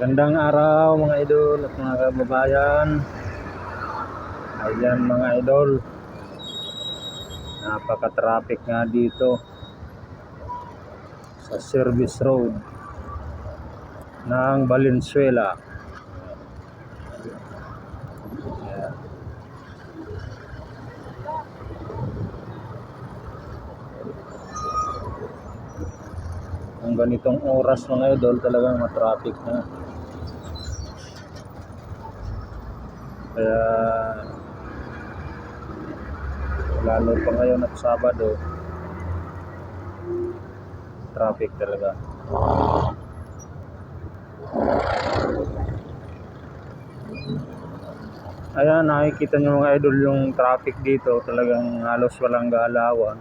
Magandang araw mga idol at mga kababayan. Ayan mga idol, napaka-traffic nga dito sa service road ng Valenzuela. Ayan. Ang ganitong oras mga idol, talagang matraffic na. Kaya lalo pa ngayon at Sabado, traffic talaga. Ayan, nakikita nyo mga idol yung traffic dito, talagang halos walang galawan.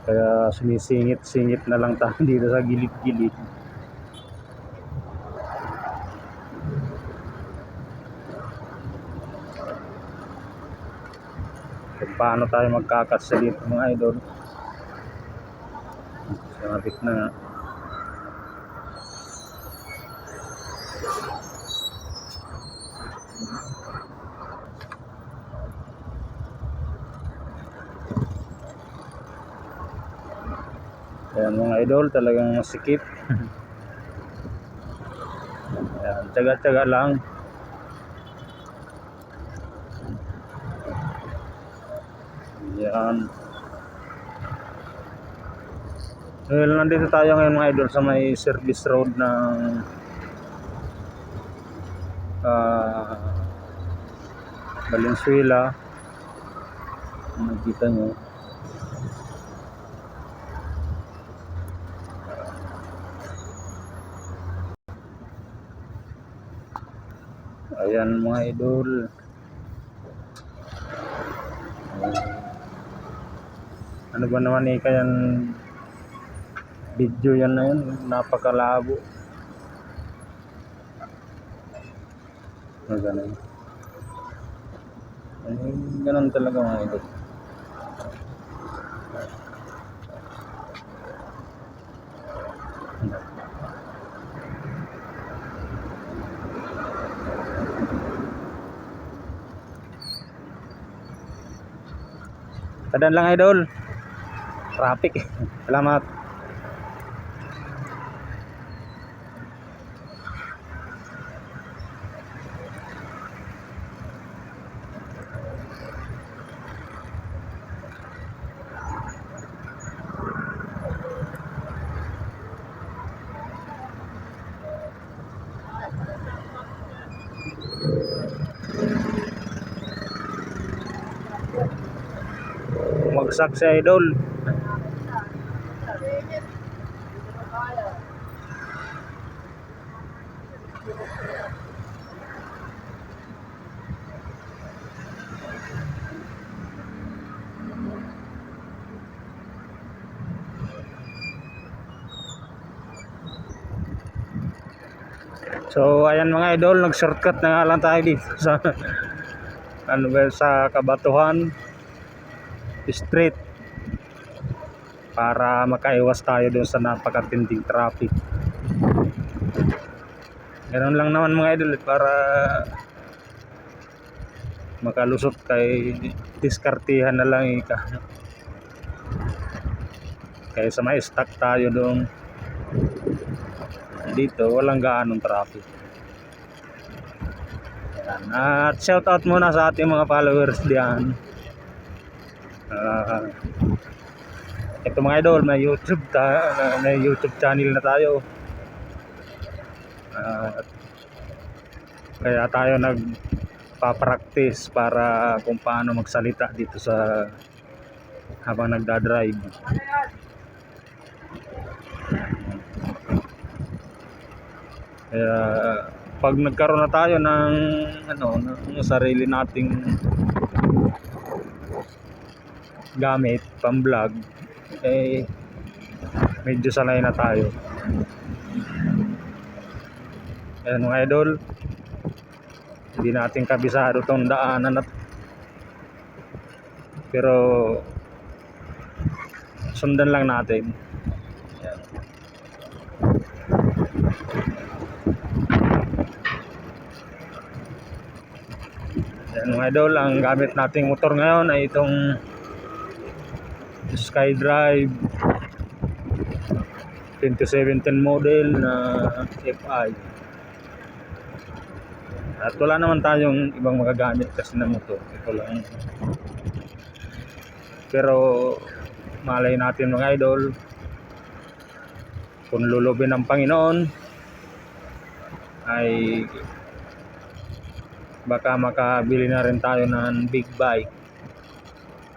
Kaya sumisingit-singit na lang tayo dito sa gilid-gilid. Kung paano tayo magkakasya dito mga idol. Traffic na nga. Ayan mga idol, talagang masikip. Ayan, tsaga-tsaga lang. Ayan. Well, nandito tayo ngayon mga idol sa may service road ng Valenzuela. Nakikita nyo. Ayan mga idol. Ano ba naman kayan video yan na yun, napakalabo. Ganun. Ganun talaga mga idol. Tadan lang idol. Traffic. Salamat. Magsak si idol. So ayan mga idol, nag-shortcut na nga lang tayo dito sa sa Kabatuhan Street para makaiwas tayo doon sa napakatinding traffic. Ganoon lang naman mga idol para makalusot kay diskartihan na lang kaya sa may stuck tayo doon. Dito walang gaanong traffic. Ayan. At shout out muna sa ating mga followers diyan. Ito mga idol, may YouTube channel na tayo. Kaya tayo nagpa-practice para kung paano magsalita dito sa habang nagda-drive. Kaya pag nagkaroon na tayo ng ng sarili nating gamit pang-vlog, medyo sanay na tayo. Ayan mga idol, hindi natin kabisado tong daanan pero sundan lang natin. Ayan. Yan mga idol, ang gamit nating motor ngayon ay itong SkyDrive 2017 model na FI. At wala naman tayong ibang magagamit kasi na motor. Ito lang. Pero malay natin mga idol, kung lulubin ng Panginoon ay baka makabili na rin tayo ng big bike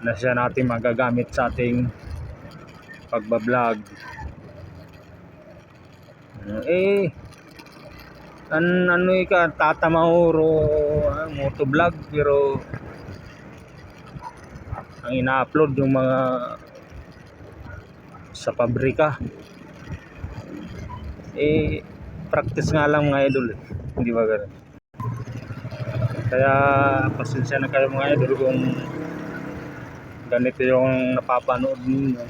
na siya natin magagamit sa ating pagbablog. Ano ka Tata Mahuro motovlog, pero ang ina-upload yung mga sa pabrika. Practice nga lang mga idol, hindi ba ganun? Kaya pasensya na kayo mga idol kung ganito yung napapanood ninyo.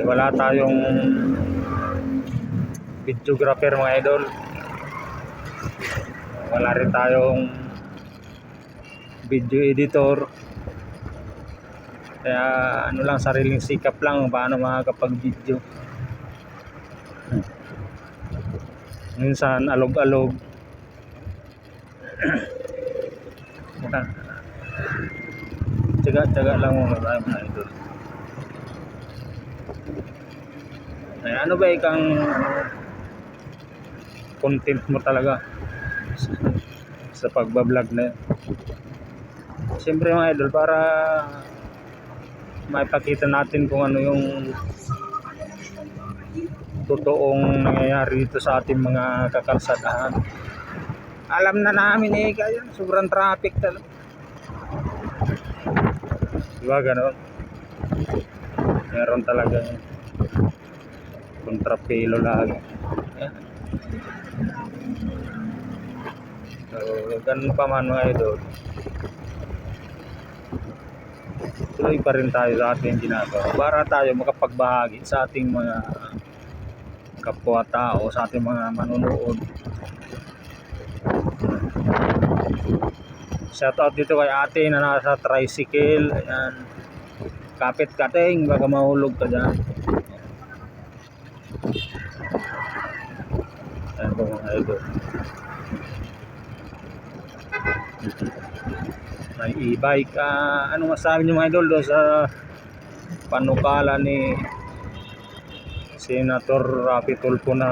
Wala tayong videographer mga idol, wala rin tayong video editor, kaya ano lang, sariling sikap lang paano makakapag video. Minsan alog-alog. Tiyaga lang muna tayo mga idol. Ano ba ikang content mo talaga sa pagbablog na yun? Siyempre mga idol, para maipakita natin kung ano yung totoong nangyayari dito sa ating mga kakalsadahan. Alam na namin kaya sobrang traffic talaga, diba gano'n? Meron talaga kontrapelo lagi. So ganun pa man mga idol, tuloy pa rin tayo sa ating ginagawa para tayo makapagbahagi sa ating mga kapwa-tao, sa ating mga manonood. Shoutout dito kay ate na nasa tricycle. Ayan, kapit kating, baka mahulog ka dyan. Ayan po mga idol, may e-bike. Ano masabi niyo mga idol doon sa panukala ni Senator Rapi Tulfo na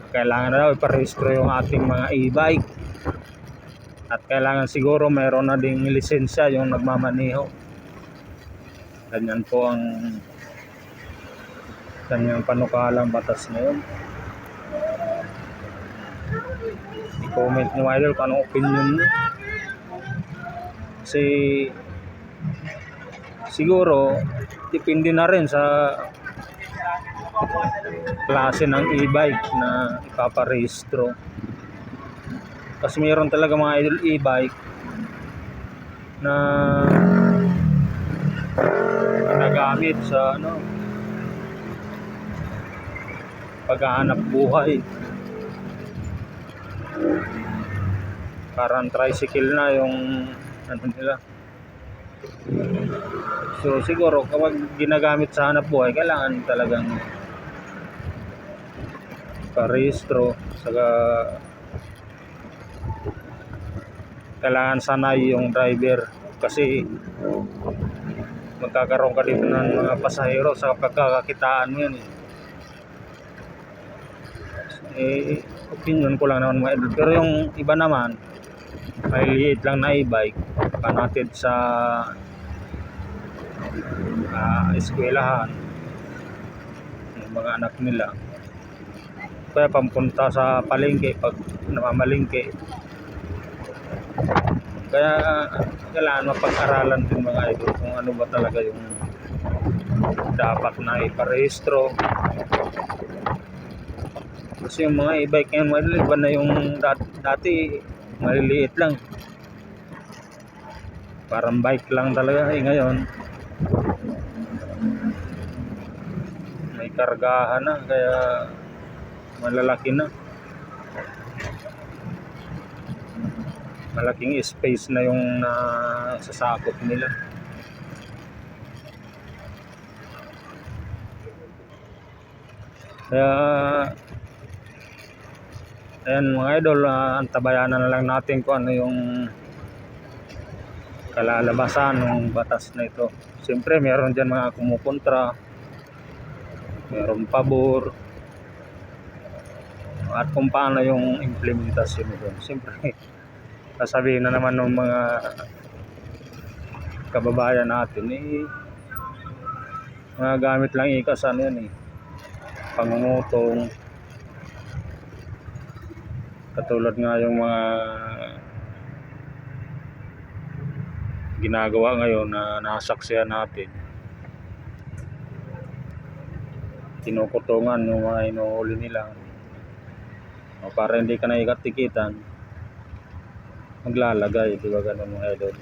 kailangan na daw iparehistro yung ating mga e-bike, at kailangan siguro mayroon na ding lisensya yung nagmamaneho. Ganyan po ang kanyang panukalang batas ngayon. I-comment nyo idol kung anong opinion nyo. Kasi siguro depende na rin sa klase ng e-bike na ipaparehistro. Kasi mayroon talaga mga idol e-bike na ginagamit sa paghahanap buhay. Parang tricycle na yung nila. So siguro kapag ginagamit sa hanap buhay, kailangan talagang parehistro, saka kailangan sanay yung driver, kasi magkakaroon ka dito ng mga pasahero sa pagkakakitaan mo yan. Opinion ko lang naman mga idol, pero yung iba naman may liit lang na e-bike panatid sa eskwelahan ng mga anak nila, kaya pampunta sa palengke pag namamalingke. Kaya kailangan mapag-aralan din mga idol kung ano ba talaga yung dapat na iparehistro. Kasi yung mga e-bike ngayon mga idol, iba na yung dati maliliit lang, parang bike lang talaga. Ngayon may kargahan na, kaya malalaki na. malaking space na yung nasasakop nila. Kaya ayan mga idol, antabayanan na lang natin kung ano yung kalalabasan ng batas na ito. Siyempre meron dyan mga kumukontra, meron pabor, at kung paano yung implementasyon nito. Siyempre sasabihin na naman ng mga kababayan natin mga gamit lang ikas ano yan pangungutong, katulad nga yung mga ginagawa ngayon na nasaksihan natin, kinukutungan yung mga inuhuli nila para hindi ka na ikat-tikitan, maglalagay, di ba ganun mga idol.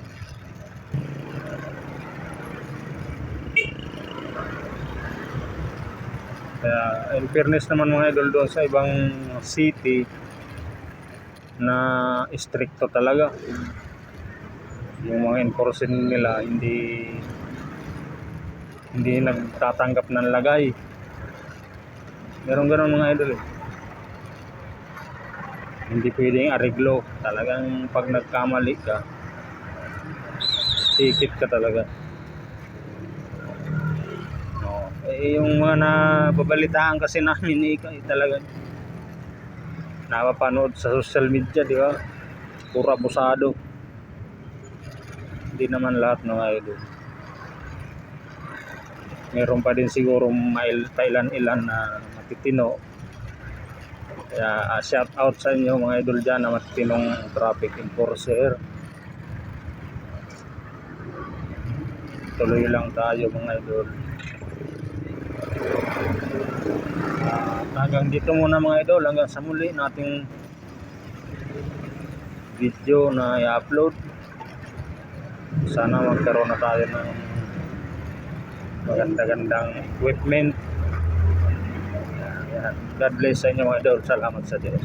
Kaya in fairness naman mga idol, doon sa ibang city na stricto talaga yung mga enforcement nila, hindi nagtatanggap ng lagay. Meron ganun mga idol hindi pwedeng ariglo, talagang pag nagkamali ka tikit ka talaga. Yung mga nababalitaan kasi namin talaga napapanood sa social media, di ba? Puro abusado. Hindi naman lahat ng idol. Meron pa din siguro ilan na matitino. Kaya shout out sa inyo mga idol dyan na matitinong traffic enforcer. Tuloy lang tayo mga idol. Hanggang dito muna mga idol, hanggang sa muli nating video na i-upload. Sana magkaroon na tayo ng maganda-gandang equipment. God bless sa inyo mga idol. Salamat sa Diyos.